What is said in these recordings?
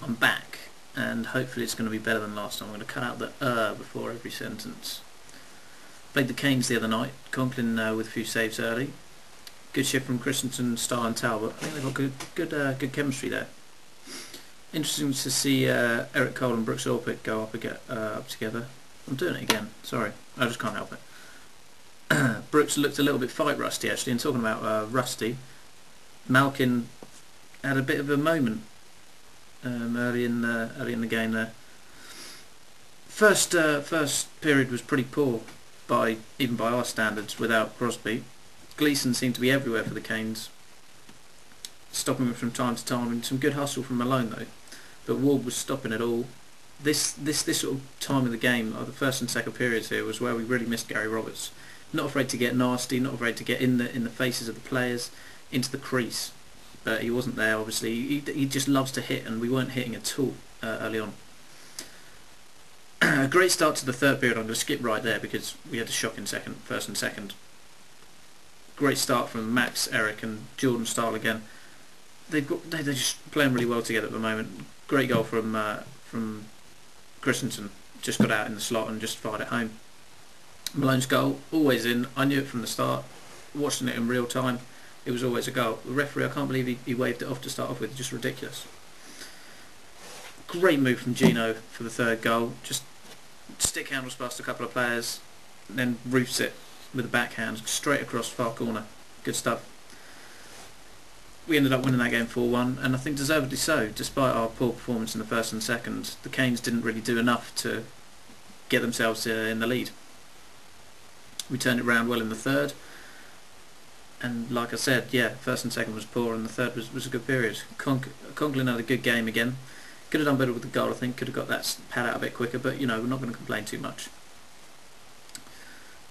I'm back, and hopefully it's going to be better than last time. I'm going to cut out the before every sentence. Played the Canes the other night. Conklin with a few saves early. Good shift from Christensen, Starr and Talbot. I think they've got good chemistry there. Interesting to see Eric Cole and Brooks Orpik go up together. I'm doing it again, sorry, I just can't help it. Brooks looked a little bit fight rusty actually, and talking about rusty, Malkin had a bit of a moment early in the game there. First period was pretty poor even by our standards without Crosby. Gleeson seemed to be everywhere for the Canes, stopping him from time to time, and some good hustle from Malone though. But Ward was stopping it all. This sort of time of the game, the first and second periods here, was where we really missed Gary Roberts. Not afraid to get nasty, not afraid to get in the faces of the players, into the crease. But he wasn't there, obviously. He just loves to hit, and we weren't hitting at all early on. A great start to the third period. I'm going to skip right there because we had a shocking first and second. Great start from Max, Eric, and Jordan Starr again. They're just playing really well together at the moment. Great goal from Christensen. Just got out in the slot and just fired it home. Malone's goal, always in. I knew it from the start. Watching it in real time, it was always a goal. The referee, I can't believe he waved it off to start off with. Just ridiculous. Great move from Gino for the third goal. Just stick handles past a couple of players, and then roofs it with a backhand straight across far corner. Good stuff. We ended up winning that game 4-1, and I think deservedly so. Despite our poor performance in the first and second, the Canes didn't really do enough to get themselves in the lead. We turned it round well in the third, and like I said, yeah, first and second was poor, and the third was a good period. Conklin had a good game again. Could have done better with the goal, I think. Could have got that pad out a bit quicker, but you know, we're not going to complain too much.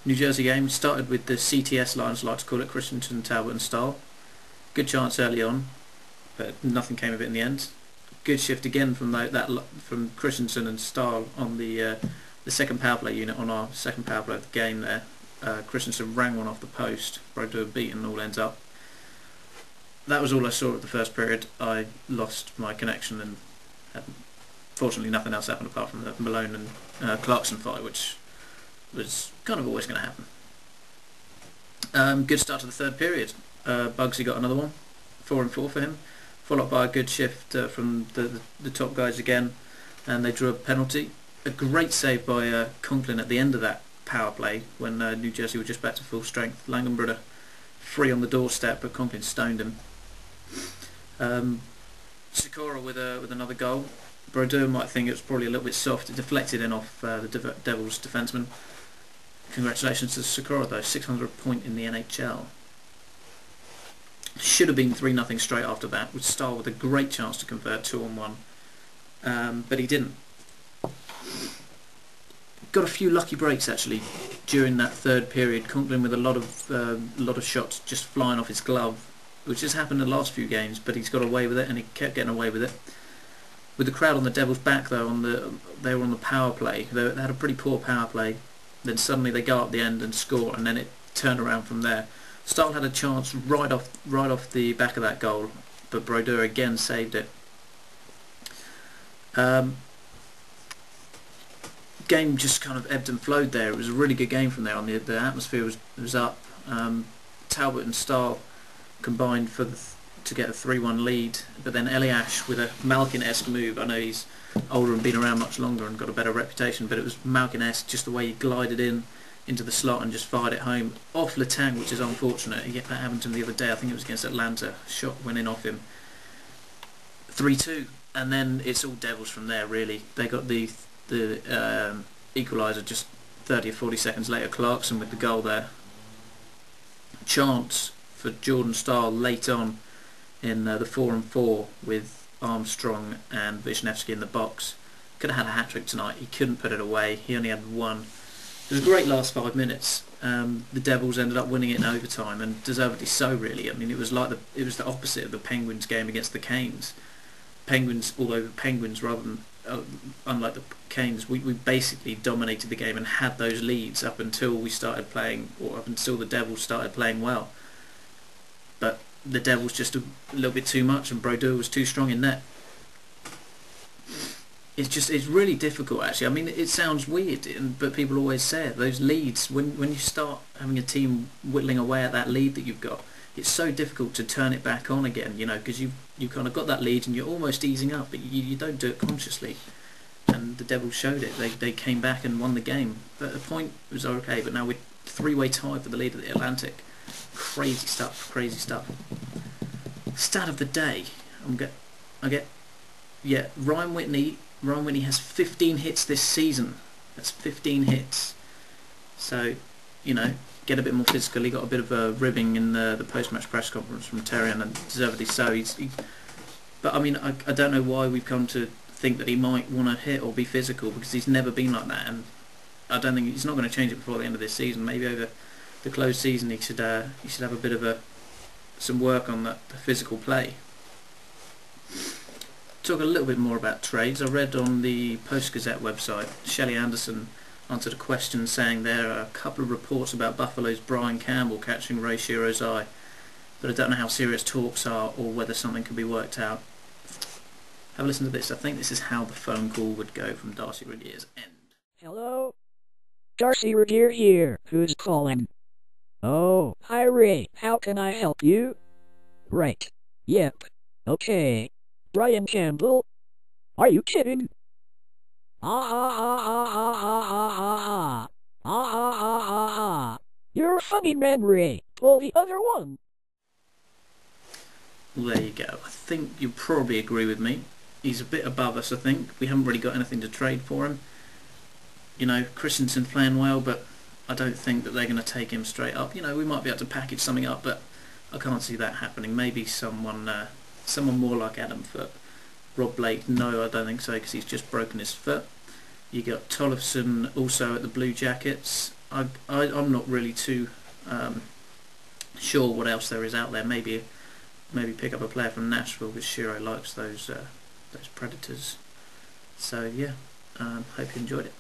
New Jersey game started with the CTS line, as I like to call it, Christensen, Talbot and Starr. Good chance early on, but nothing came of it in the end. Good shift again from Christensen and Starr on the second power play unit, on our second power play of the game there. Christensen rang one off the post, Brodeur beaten, all ends up. That was all I saw of the first period. I lost my connection, and fortunately nothing else happened apart from the Malone and Clarkson fight, which was kind of always going to happen. Good start to the third period. Bugsy got another one, 4 and 4 for him, followed up by a good shift from the top guys again, and they drew a penalty. A great save by Conklin at the end of that power play when New Jersey were just back to full strength. Langenbrunner free on the doorstep, but Conklin stoned him. Sikora with another goal. Brodeur might think it was probably a little bit soft. It deflected in off the Devils defenceman. Congratulations to Sikora though, 600 point in the NHL. Should have been 3-0 straight after that, with Starr with a great chance to convert 2-on-1, but he didn't. Got a few lucky breaks actually during that third period. Conklin with a lot of shots just flying off his glove, which has happened in the last few games, but he's got away with it, and he kept getting away with it. With the crowd on the Devils' back though, they were on the power play. They had a pretty poor power play. Then suddenly they go up the end and score, and then it turned around from there. Starr had a chance right off the back of that goal, but Brodeur again saved it. Game just kind of ebbed and flowed there. It was a really good game from there on. The atmosphere was up. Talbot and Starr combined to get a 3-1 lead, but then Eliash with a Malkin-esque move. I know he's older and been around much longer and got a better reputation, but it was Malkin-esque, just the way he glided into the slot and just fired it home off Letang, which is unfortunate. That happened to him the other day. I think it was against Atlanta. Shot went in off him. 3-2, and then it's all Devils from there really. They got the equaliser just 30 or 40 seconds later. Clarkson with the goal there. Chance for Jordan Starr late on in the 4 and 4 with Armstrong and Wisniewski in the box. Could have had a hat-trick tonight. He couldn't put it away. He only had one. It was a great last 5 minutes. The Devils ended up winning it in overtime, and deservedly so really. I mean, it was the opposite of the Penguins game against the Canes. Although the Penguins, rather than unlike the Canes, we basically dominated the game and had those leads up until we started playing, or up until the Devils started playing well. But the Devils just a little bit too much, and Brodeur was too strong in net. it's really difficult actually. I mean, it sounds weird, but people always say it. Those leads, when you start having a team whittling away at that lead that you've got, it's so difficult to turn it back on again. You know, because you've kind of got that lead and you're almost easing up, but you don't do it consciously. And the Devils showed it. They came back and won the game. But the point was okay. But now we're three-way tie for the lead of the Atlantic. Crazy stuff. Crazy stuff. Stat of the day. Yeah, Ryan Whitney. Ryan Whitney has 15 hits this season. That's 15 hits. So, you know, get a bit more physical. He got a bit of a ribbing in the post-match press conference from Terry, and deservedly so. But I mean, I don't know why we've come to think that he might want to hit or be physical, because he's never been like that, and I don't think he's not going to change it before the end of this season. Maybe over the closed season he should have a bit of some work on the physical play. Talk a little bit more about trades. I read on the Post-Gazette website, Shelley Anderson answered a question saying there are a couple of reports about Buffalo's Brian Campbell catching Ray Shiro's eye, but I don't know how serious talks are or whether something can be worked out. Have a listen to this. I think this is how the phone call would go from Darcy Regier's end. Hello? Darcy Regier here. Who's calling? Oh, hi Ray. How can I help you? Right. Yep. Okay. Brian Campbell? Are you kidding? You're a funny man, Ray. Pull the other one. Well, there you go. I think you'll probably agree with me. He's a bit above us, I think. We haven't really got anything to trade for him. You know, Christensen's playing well, but I don't think that they're going to take him straight up. You know, we might be able to package something up, but I can't see that happening. Maybe someone more like Adam Foote. Rob Blake, no, I don't think so, because he's just broken his foot. You got Tollefson also at the Blue Jackets. I'm not really too sure what else there is out there. Maybe pick up a player from Nashville, because Shiro likes those Predators. So yeah, hope you enjoyed it.